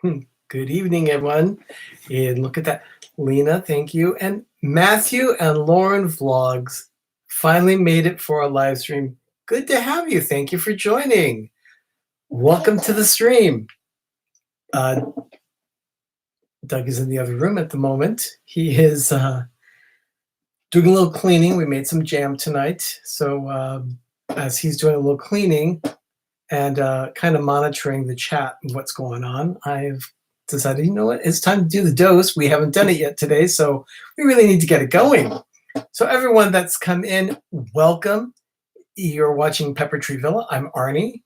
Good evening, everyone. And look at that. Lena, thank you. And Matthew and Lauren Vlogs finally made it for our live stream. Good to have you. Thank you for joining. Welcome to the stream. Uh, Doug is in the other room at the moment. He is doing a little cleaning. We made some jam tonight. So as he's doing a little cleaning and kind of monitoring the chat and what's going on, I've decided, you know what, it's time to do the dose. We haven't done it yet today, so we really need to get it going. So everyone that's come in, welcome. You're watching Pepper Tree Villa. I'm Arnie.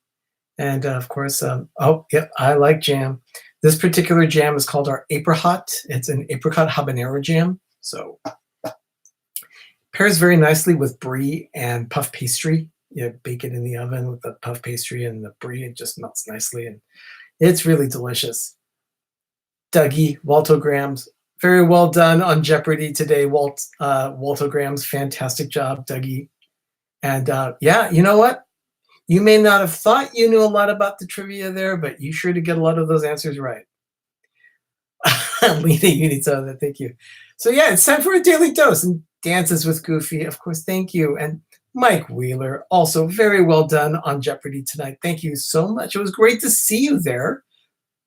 And of course, I like jam. This particular jam is called our apricot. It's an apricot habanero jam. So pairs very nicely with brie and puff pastry. You bake it in the oven with the puff pastry and the brie. It just melts nicely, and it's really delicious. Dougie, Waltograms, very well done on Jeopardy today. Waltograms, fantastic job, Dougie. And yeah, you know what? You may not have thought you knew a lot about the trivia there, but you sure did get a lot of those answers right. Lena, you need some of that. Thank you. So yeah, it's time for a daily dose and dances with Goofy. Of course, thank you. And Mike Wheeler, also very well done on Jeopardy tonight. Thank you so much. It was great to see you there.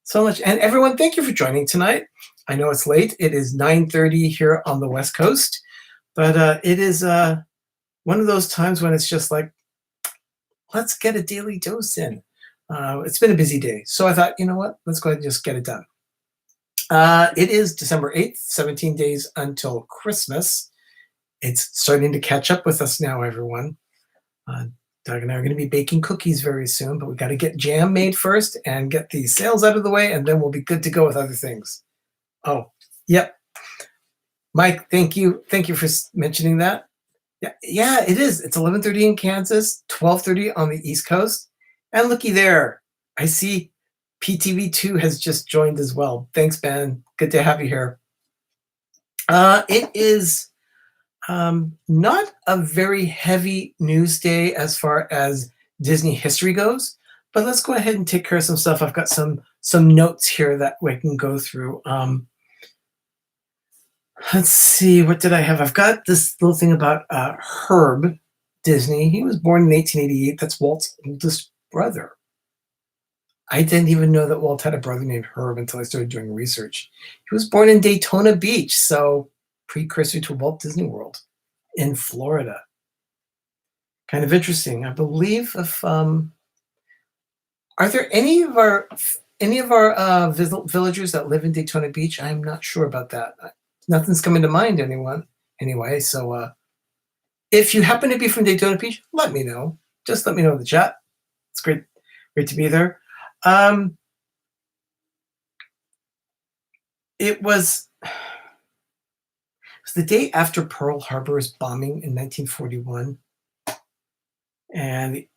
So much. And everyone, thank you for joining tonight. I know it's late. It is 9:30 here on the West Coast, but it is one of those times when it's just like, let's get a daily dose in. It's been a busy day. So I thought, you know what? Let's go ahead and just get it done. It is December 8th, 17 days until Christmas. It's starting to catch up with us now, everyone. Doug and I are going to be baking cookies very soon, but we got to get jam made first and get the sales out of the way, and then we'll be good to go with other things. Oh, yep. Mike, thank you. Thank you for mentioning that. Yeah, it is. It's 11:30 in Kansas, 12:30 on the East Coast. And looky there. I see PTV2 has just joined as well. Thanks, Ben. Good to have you here. It is not a very heavy news day as far as Disney history goes, but let's go ahead and take care of some stuff. I've got some notes here that we can go through. Let's see, what did I have? I've got this little thing about Herb Disney. He was born in 1888. That's Walt's oldest brother. I didn't even know that Walt had a brother named Herb until I started doing research. He was born in Daytona Beach, so precursor to Walt Disney World in Florida. Kind of interesting. I believe if are there any of our villagers that live in Daytona Beach? I'm not sure about that. Nothing's coming to mind, anyway. So if you happen to be from Daytona Beach, let me know. Just let me know in the chat. It's great to be there. It was the day after Pearl Harbor's bombing in 1941, and the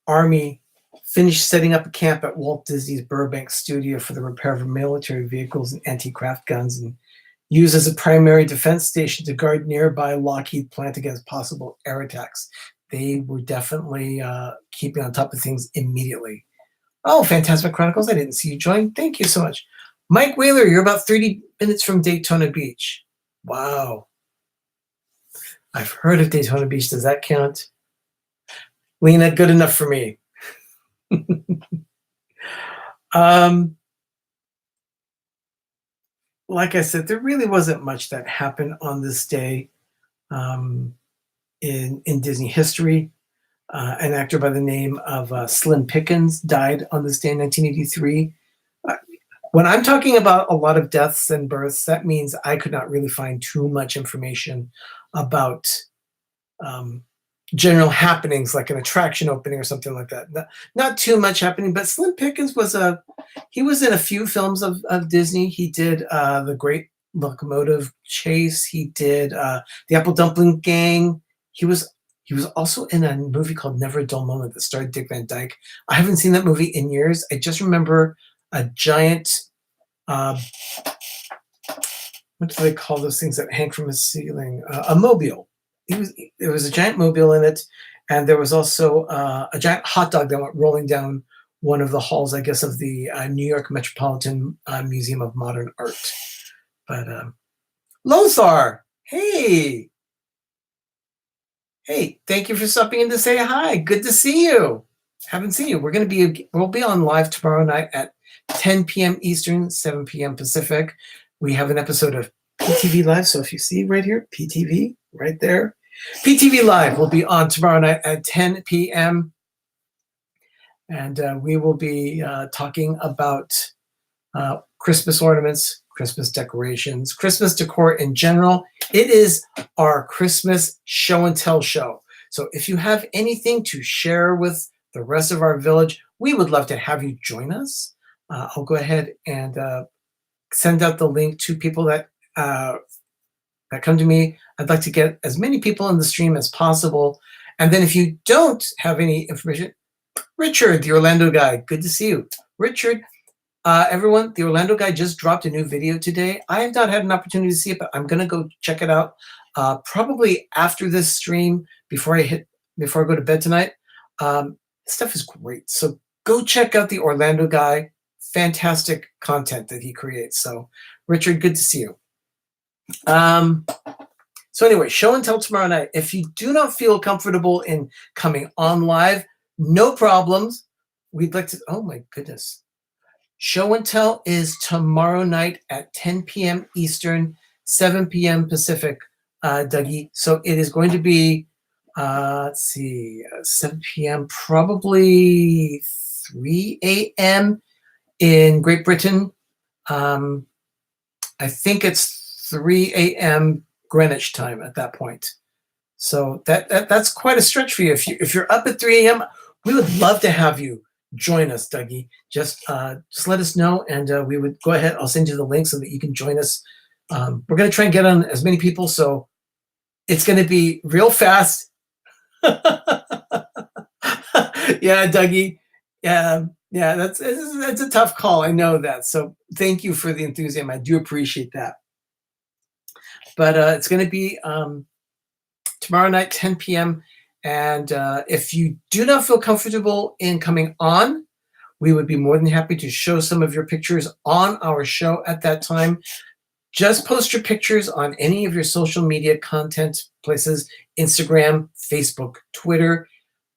Army finished setting up a camp at Walt Disney's Burbank studio for the repair of military vehicles and anti-craft guns, and used as a primary defense station to guard nearby Lockheed plant against possible air attacks. They were definitely keeping on top of things immediately. Oh, Phantasmic Chronicles, I didn't see you join. Thank you so much. Mike Wheeler, you're about 30 minutes from Daytona Beach. Wow. I've heard of Daytona Beach. Does that count? Lena, good enough for me. Like I said, there really wasn't much that happened on this day in Disney history. An actor by the name of Slim Pickens died on this day in 1983. When I'm talking about a lot of deaths and births, that means I could not really find too much information about general happenings like an attraction opening or something like that. Not too much happening, but Slim Pickens was in a few films of Disney. He did The Great Locomotive Chase. He did The Apple Dumpling Gang. He was also in a movie called Never a Dull Moment that starred Dick Van Dyke. I haven't seen that movie in years. I just remember a giant, what do they call those things that hang from a ceiling? A mobile. There was a giant mobile in it, and there was also a giant hot dog that went rolling down one of the halls, I guess, of the New York Metropolitan Museum of Modern Art. But Lothar, hey, thank you for stopping in to say hi. Good to see you. Haven't seen you. We'll be on live tomorrow night at 10 p.m. Eastern, 7 p.m. Pacific. We have an episode of PTV Live. So if you see right here, PTV right there, PTV Live will be on tomorrow night at 10 p.m. And we will be talking about Christmas ornaments, Christmas decorations, Christmas decor in general. It is our Christmas show and tell show. So if you have anything to share with the rest of our village, we would love to have you join us. I'll go ahead and send out the link to people that come to me. I'd like to get as many people in the stream as possible. And then if you don't have any information, Richard, the Orlando guy, good to see you. Richard, everyone, the Orlando guy just dropped a new video today. I have not had an opportunity to see it, but I'm going to go check it out probably after this stream before I go to bed tonight. Stuff is great. So go check out the Orlando guy. Fantastic content that he creates. So Richard, good to see you. So anyway, show and tell tomorrow night. If you do not feel comfortable in coming on live, no problems. We'd like to, oh my goodness. Show and tell is tomorrow night at 10 p.m. Eastern, 7 p.m. Pacific, Dougie. So it is going to be, let's see, 7 p.m., probably 3 a.m. in Great Britain. I think it's 3 a.m. Greenwich time at that point. So that's quite a stretch for you. If you're up at 3 a.m., we would love to have you join us, Dougie. Just let us know, and we would go ahead. I'll send you the link so that you can join us. We're going to try and get on as many people, so it's going to be real fast. Yeah, Dougie. Yeah, that's a tough call. I know that. So thank you for the enthusiasm. I do appreciate that. But it's going to be tomorrow night, 10 p.m. And if you do not feel comfortable in coming on, we would be more than happy to show some of your pictures on our show at that time. Just post your pictures on any of your social media content places, Instagram, Facebook, Twitter,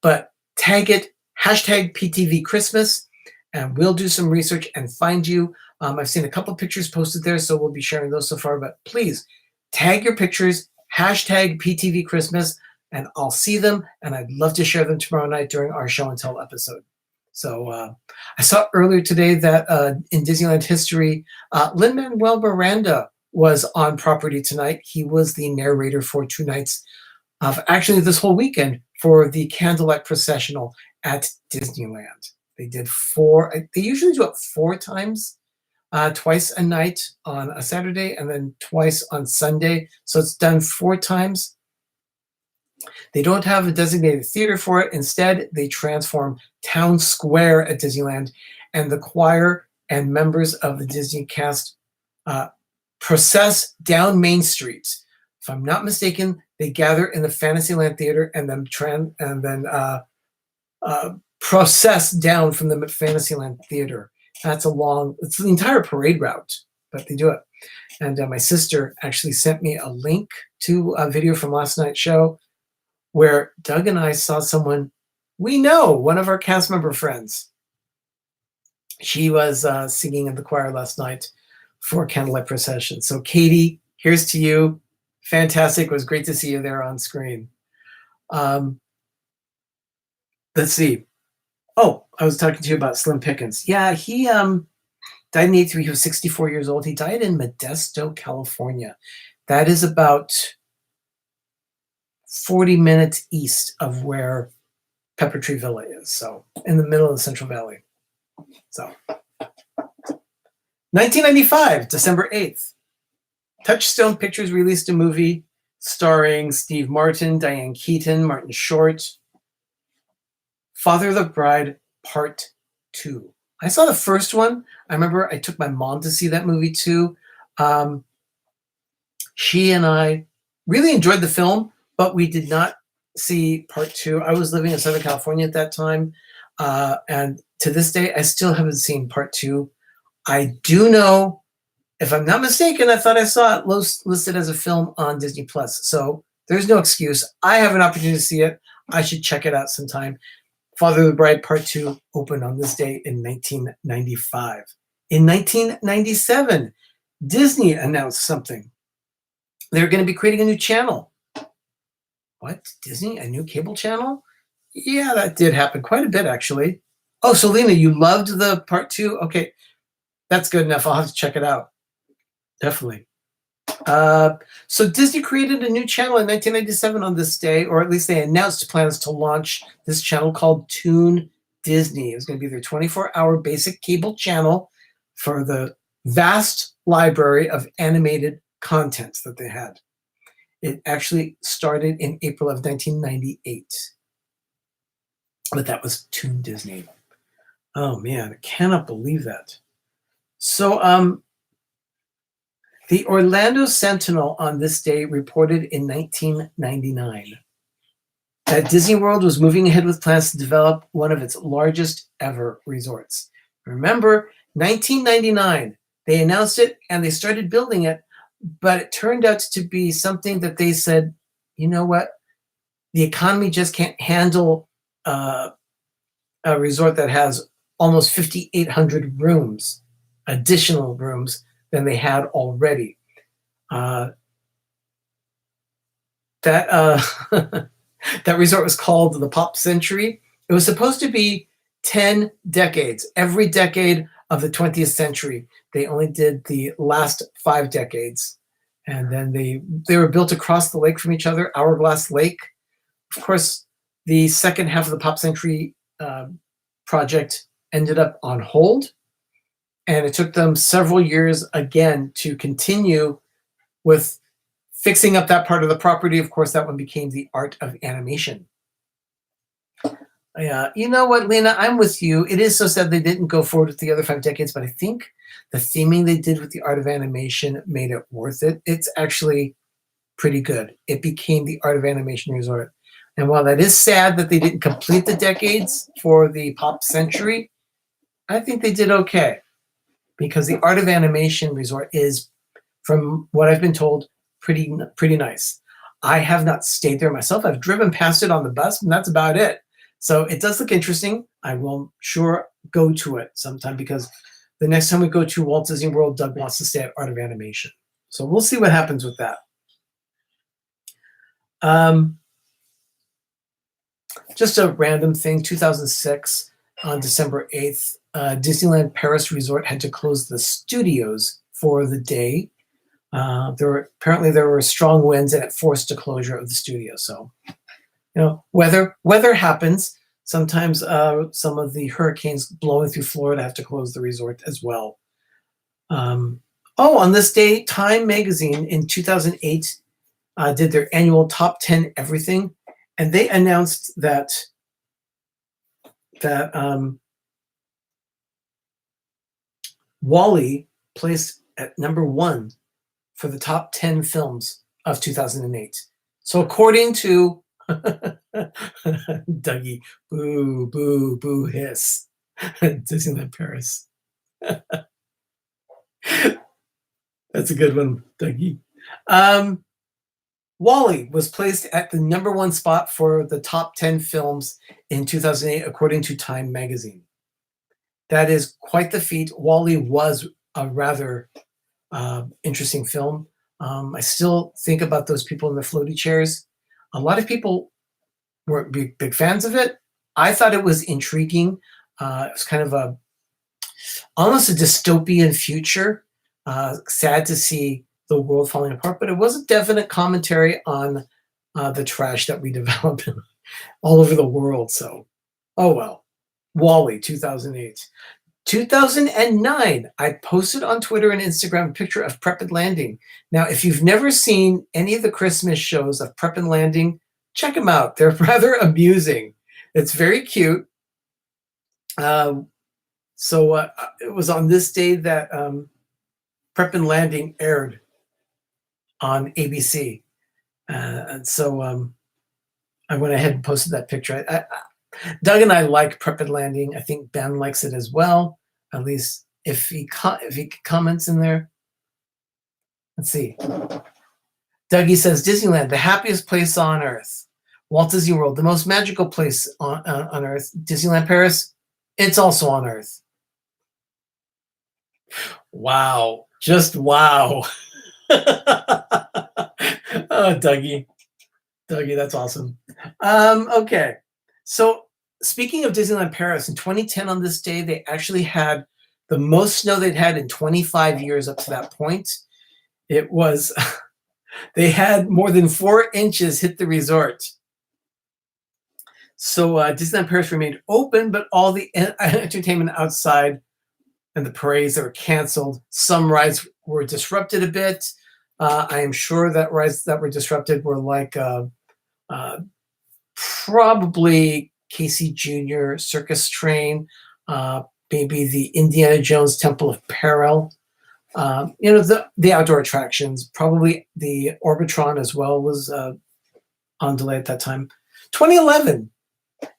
but tag it, hashtag PTV Christmas, and we'll do some research and find you. I've seen a couple pictures posted there, so we'll be sharing those so far, but please tag your pictures, hashtag PTV Christmas, and I'll see them, and I'd love to share them tomorrow night during our show and tell episode. So I saw earlier today that in Disneyland history, Lin-Manuel Miranda was on property tonight. He was the narrator for 2 nights of actually this whole weekend for the Candlelight Processional at Disneyland. They did 4, they usually do it 4 times, twice a night on a Saturday and then twice on Sunday. So it's done 4 times. They don't have a designated theater for it. Instead, they transform Town Square at Disneyland, and the choir and members of the Disney cast process down Main Street. If I'm not mistaken, they gather in the Fantasyland Theater and then process down from the Fantasyland Theater. It's the entire parade route, but they do it. And my sister actually sent me a link to a video from last night's show where Doug and I saw someone we know, one of our cast member friends. She was singing in the choir last night for Candlelight Procession. So Katie, here's to you. Fantastic. It was great to see you there on screen. Let's see. Oh, I was talking to you about Slim Pickens. Yeah, he died in 83. He was 64 years old. He died in Modesto, California. That is about 40 minutes east of where Pepper Tree Villa is. So in the middle of the Central Valley. So 1995, December 8th. Touchstone Pictures released a movie starring Steve Martin, Diane Keaton, Martin Short, Father of the Bride, Part 2. I saw the first one. I remember I took my mom to see that movie too. She and I really enjoyed the film, but we did not see Part 2. I was living in Southern California at that time, and to this day, I still haven't seen part two. I do know, if I'm not mistaken, I thought I saw it listed as a film on Disney Plus. So there's no excuse. I have an opportunity to see it. I should check it out sometime. Father of the Bride Part 2 opened on this day in 1995. In 1997, Disney announced something. They're going to be creating a new channel. What? Disney? A new cable channel? Yeah, that did happen quite a bit, actually. Oh, Selena, you loved the Part 2? Okay, that's good enough. I'll have to check it out. Definitely. So Disney created a new channel in 1997 on this day, or at least they announced plans to launch this channel called Toon Disney. It was going to be their 24-hour basic cable channel for the vast library of animated content that they had. It actually started in April of 1998. But that was Toon Disney. Oh man, I cannot believe that. So the Orlando Sentinel on this day reported in 1999 that Disney World was moving ahead with plans to develop one of its largest ever resorts. Remember, 1999, they announced it and they started building it, but it turned out to be something that they said, you know what, the economy just can't handle a resort that has almost 5,800 rooms, additional rooms than they had already. That that resort was called the Pop Century. It was supposed to be 10 decades, every decade of the 20th century. They only did the last 5 decades. And then they were built across the lake from each other, Hourglass Lake. Of course, the second half of the Pop Century project ended up on hold. And it took them several years again to continue with fixing up that part of the property. Of course, that one became the Art of Animation. Yeah, you know what, Lena, I'm with you. It is so sad they didn't go forward with the other 5 decades, but I think the theming they did with the Art of Animation made it worth it. It's actually pretty good. It became the Art of Animation Resort. And while that is sad that they didn't complete the decades for the Pop Century, I think they did okay. Because the Art of Animation Resort is, from what I've been told, pretty nice. I have not stayed there myself. I've driven past it on the bus, and that's about it. So it does look interesting. I will sure go to it sometime, because the next time we go to Walt Disney World, Doug wants to stay at Art of Animation. So we'll see what happens with that. Just a random thing, 2006, on December 8th, Disneyland Paris Resort had to close the studios for the day. Apparently there were strong winds and it forced a closure of the studio. So, you know, weather happens. Sometimes some of the hurricanes blowing through Florida have to close the resort as well. On this day, Time magazine in 2008 did their annual top 10 everything, and they announced that WALL-E placed at number 1 for the top 10 films of 2008. So according to Dougie, boo, boo, boo, hiss, Disneyland Paris. That's a good one, Dougie. WALL-E was placed at the number 1 spot for the top 10 films in 2008, according to Time magazine. That is quite the feat. WALL-E was a rather interesting film. I still think about those people in the floaty chairs. A lot of people weren't big fans of it. I thought it was intriguing. It was kind of almost a dystopian future. Sad to see the world falling apart, but it was a definite commentary on the trash that we develop all over the world. So, oh well. WALL-E, 2008. 2009, I posted on Twitter and Instagram a picture of Prep and Landing. Now, if you've never seen any of the Christmas shows of Prep and Landing, check them out. They're rather amusing. It's very cute. It was on this day that Prep and Landing aired on ABC. And so I went ahead and posted that picture. Doug and I like Prep and Landing. I think Ben likes it as well. At least if he comments in there. Let's see. Dougie says Disneyland, the happiest place on earth. Walt Disney World, the most magical place on earth. Disneyland Paris, it's also on earth. Wow. Just wow. Oh, Dougie. Dougie, that's awesome. Okay. So speaking of Disneyland Paris, in 2010 on this day, they actually had the most snow they'd had in 25 years up to that point. It was, they had more than 4 inches hit the resort. So Disneyland Paris remained open, but all the entertainment outside and the parades that were canceled. Some rides were disrupted a bit. I am sure that rides that were disrupted were like probably Casey Jr. Circus Train, maybe the Indiana Jones Temple of Peril. The outdoor attractions, probably the Orbitron as well was on delay at that time. 2011,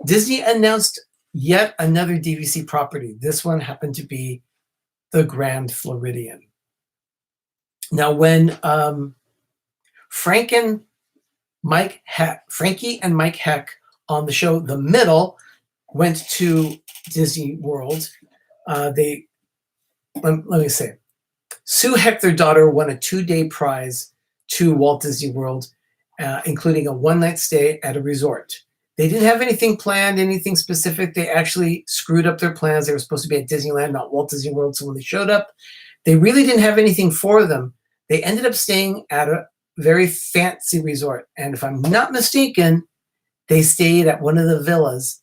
Disney announced yet another DVC property. This one happened to be the Grand Floridian. Now, when Frankie and Mike Heck on the show The Middle went to Disney World, let me say, Sue Heck, their daughter, won a 2-day prize to Walt Disney World, including a 1-night stay at a resort. They didn't have anything planned, anything specific. They actually screwed up their plans. They were supposed to be at Disneyland, not Walt Disney World. So when they showed up, they really didn't have anything for them. They ended up staying at a very fancy resort. And if I'm not mistaken, they stayed at one of the villas.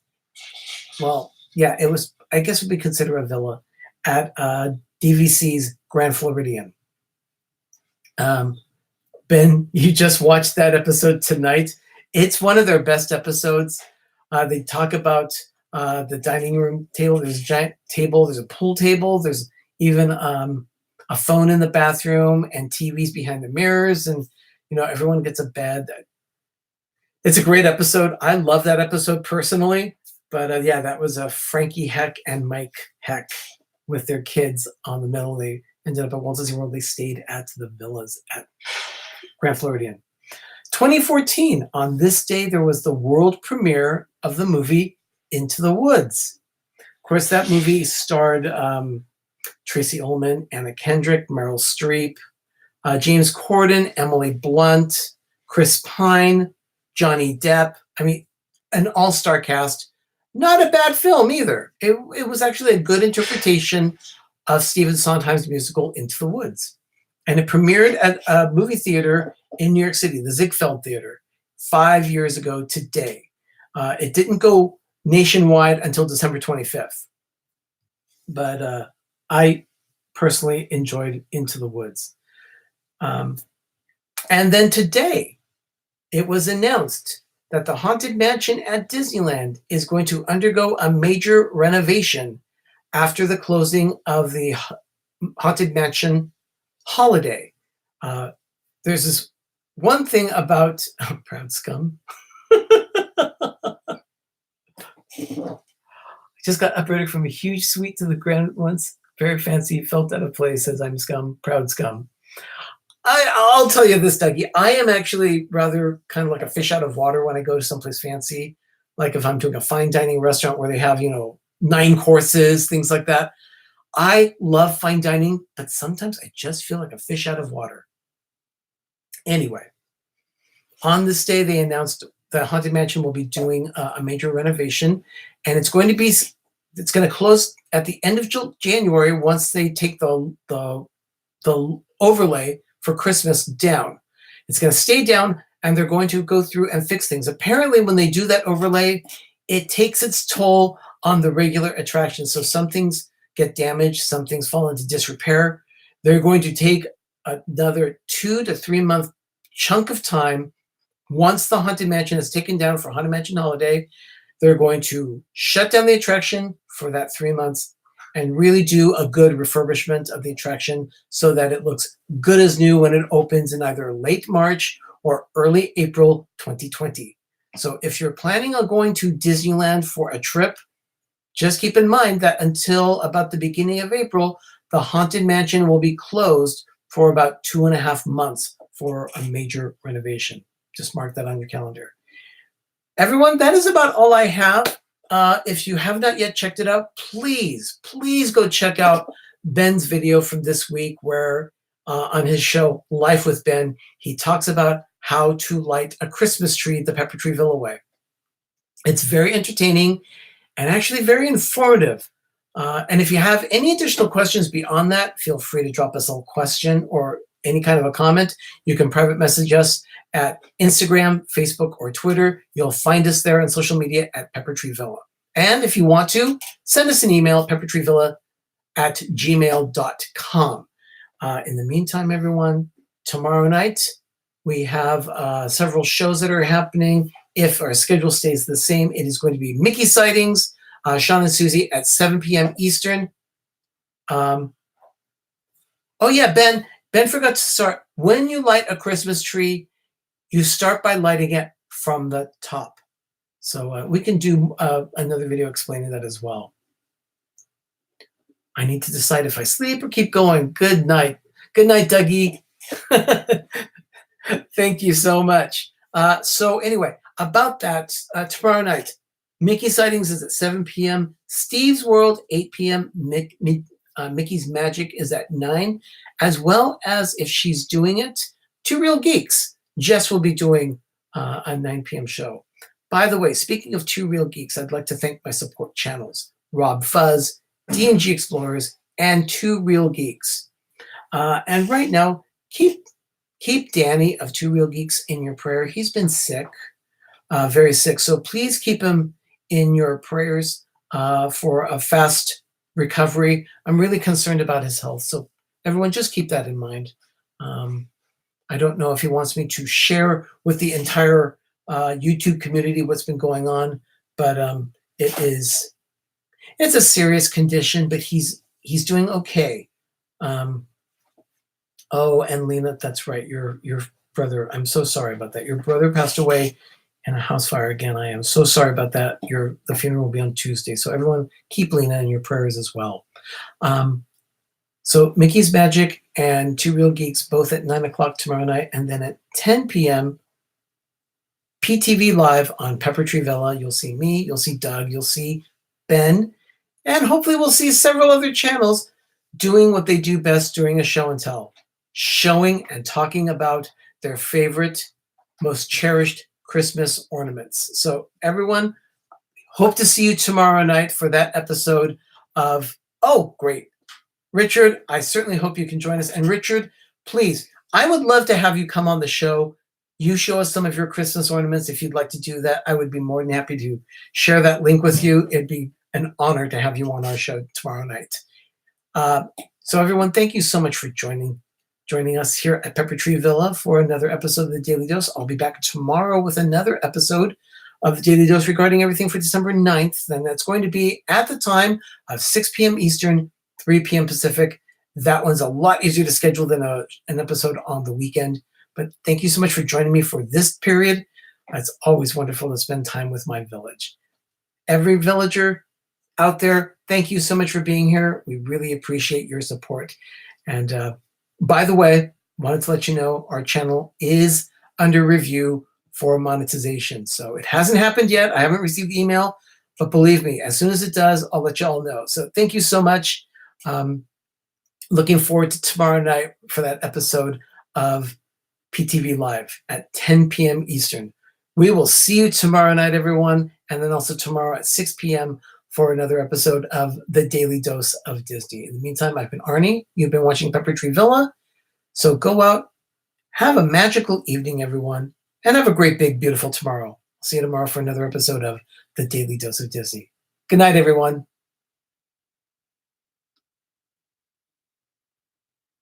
Well, yeah, it was, I guess would be considered a villa at DVC's Grand Floridian. Ben, you just watched that episode tonight. It's one of their best episodes. They talk about the dining room table. There's a giant table. There's a pool table. There's even a phone in the bathroom and TVs behind the mirrors. And, everyone gets a bed. It's a great episode. I love that episode personally. But yeah, that was Frankie Heck and Mike Heck with their kids on The Middle. They ended up at Walt Disney World. They stayed at the villas at Grand Floridian. 2014, on this day, there was the world premiere of the movie Into the Woods. Of course, that movie starred Tracy Ullman, Anna Kendrick, Meryl Streep, James Corden, Emily Blunt, Chris Pine, Johnny Depp. I mean, an all-star cast. Not a bad film either. It was actually a good interpretation of Stephen Sondheim's musical Into the Woods. And it premiered at a movie theater in New York City, the Ziegfeld Theater, 5 years ago today. It didn't go nationwide until December 25th. But I personally enjoyed Into the Woods. And then today, it was announced that the Haunted Mansion at Disneyland is going to undergo a major renovation after the closing of the Haunted Mansion holiday. There's this one thing about Proud Scum. I just got upgraded from a huge suite to the grand once. Very fancy, felt out of place, says I'm scum, proud scum. I'll tell you this, Dougie. I am actually rather kind of like a fish out of water when I go to someplace fancy. Like if I'm doing a fine dining restaurant where they have, 9 courses, things like that. I love fine dining, but sometimes I just feel like a fish out of water. Anyway, on this day, they announced the Haunted Mansion will be doing a major renovation, and it's going to close at the end of January once they take the overlay for Christmas down. It's going to stay down, and they're going to go through and fix things. Apparently, when they do that overlay, it takes its toll on the regular attractions. So some things get damaged, some things fall into disrepair. They're going to take another 2 to 3 month chunk of time. Once the Haunted Mansion is taken down for Haunted Mansion Holiday, they're going to shut down the attraction for that 3 months and really do a good refurbishment of the attraction so that it looks good as new when it opens in either late March or early April 2020. So if you're planning on going to Disneyland for a trip, just keep in mind that until about the beginning of April, the Haunted Mansion will be closed for about 2.5 months for a major renovation. Just mark that on your calendar. Everyone, that is about all I have. If you have not yet checked it out, please go check out Ben's video from this week where on his show, Life with Ben, he talks about how to light a Christmas tree the Pepper Tree Villa way. It's very entertaining and actually very informative. And if you have any additional questions beyond that, feel free to drop us a question or any kind of a comment. You can private message us at Instagram, Facebook, or Twitter. You'll find us there on social media at Pepper Tree Villa. And if you want to, send us an email, peppertreevilla@gmail.com. In the meantime, everyone, tomorrow night, we have several shows that are happening. If our schedule stays the same, it is going to be Mickey Sightings, Sean and Susie at 7 p.m. Eastern. Oh yeah, Ben forgot to start. When you light a Christmas tree, you start by lighting it from the top. So we can do another video explaining that as well. I need to decide if I sleep or keep going. Good night. Good night, Dougie. Thank you so much. So anyway, about that, tomorrow night, Mickey Sightings is at 7 p.m. Steve's World, 8 p.m. Mickey's Magic is at 9, as well as, if she's doing it, Two Real Geeks. Jess will be doing a 9 p.m. show. By the way, speaking of Two Real Geeks, I'd like to thank my support channels, Rob Fuzz, D&G Explorers, and Two Real Geeks. And right now, keep Danny of Two Real Geeks in your prayer. He's been sick, very sick. So please keep him in your prayers for a fast recovery. I'm really concerned about his health. So everyone, just keep that in mind. I don't know if he wants me to share with the entire YouTube community what's been going on, but it's a serious condition, but he's doing okay. Oh, and Lena, that's right. Your brother. I'm so sorry about that. Your brother passed away in a house fire again. I am so sorry about that. The funeral will be on Tuesday. So everyone, keep Lena in your prayers as well. So Mickey's Magic and Two Real Geeks both at 9 o'clock tomorrow night, and then at 10 p.m. PTV Live on Pepper Tree Villa. You'll see me. You'll see Doug. You'll see Ben, and hopefully we'll see several other channels doing what they do best during a show and tell, showing and talking about their favorite, most cherished Christmas ornaments. So everyone, hope to see you tomorrow night for that episode of, oh, great. Richard, I certainly hope you can join us. And Richard, please, I would love to have you come on the show. You show us some of your Christmas ornaments. If you'd like to do that, I would be more than happy to share that link with you. It'd be an honor to have you on our show tomorrow night. So everyone, thank you so much for joining us here at Pepper Tree Villa for another episode of the Daily Dose. I'll be back tomorrow with another episode of the Daily Dose regarding everything for December 9th. And that's going to be at the time of 6 p.m. Eastern, 3 p.m. Pacific. That one's a lot easier to schedule than an episode on the weekend. But thank you so much for joining me for this period. It's always wonderful to spend time with my village. Every villager out there, thank you so much for being here. We really appreciate your support. And by the way, wanted to let you know our channel is under review for monetization. So it hasn't happened yet. I haven't received the email, but believe me, as soon as it does, I'll let you all know. So thank you so much. Looking forward to tomorrow night for that episode of PTV Live at 10 p.m. Eastern. We will see you tomorrow night, everyone, and then also tomorrow at 6 p.m. for another episode of The Daily Dose of Disney. In the meantime, I've been Arnie. You've been watching Pepper Tree Villa. So go out, have a magical evening, everyone, and have a great, big, beautiful tomorrow. See you tomorrow for another episode of The Daily Dose of Disney. Good night, everyone.